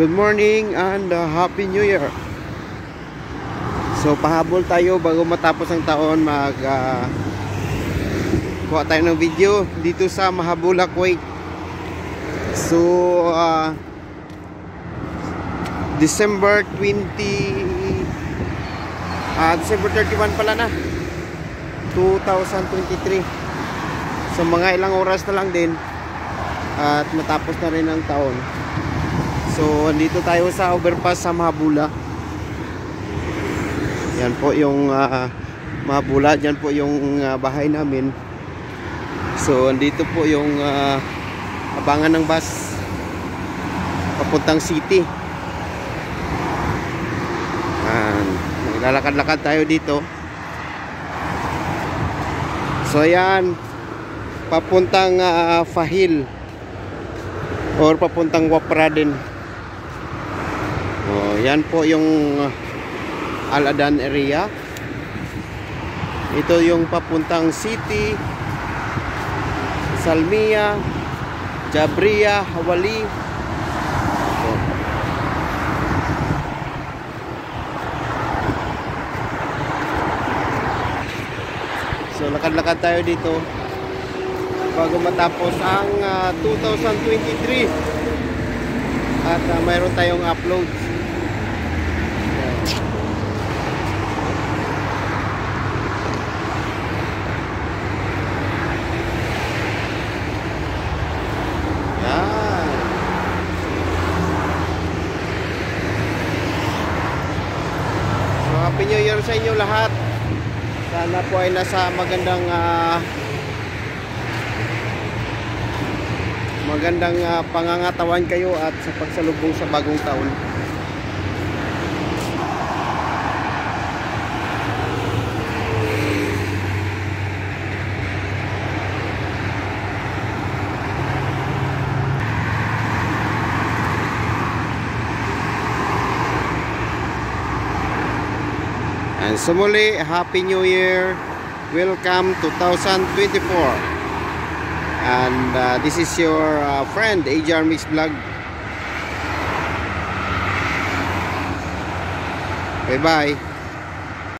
Good morning and Happy New Year. So pahabol tayo bago matapos ang taon, kuha tayo ng video dito sa Mahabula, Kuwait. So December 31 pala na 2023. So mga ilang oras na lang din at matapos na rin ang taon. So andito tayo sa overpass sa Mahabula. Yan po yung Mahabula, dyan po yung bahay namin. So andito po yung abangan ng bus papuntang city. Naglalakad-lakad tayo dito. So yan, papuntang Fahil or papuntang Wapraden. Yan po yung Al-Adan area. Ito yung papuntang city, Salmiya, Jabriya, Hawali. So lakad-lakad tayo dito bago matapos ang 2023 at mayroon tayong upload. Happy New Year sa inyo lahat. Sana po ay nasa magandang pangangatawan kayo at sa pagsalubong sa bagong taon. And so muli, Happy New Year. Welcome 2024. And this is your friend AJR Mix Vlog. Bye bye.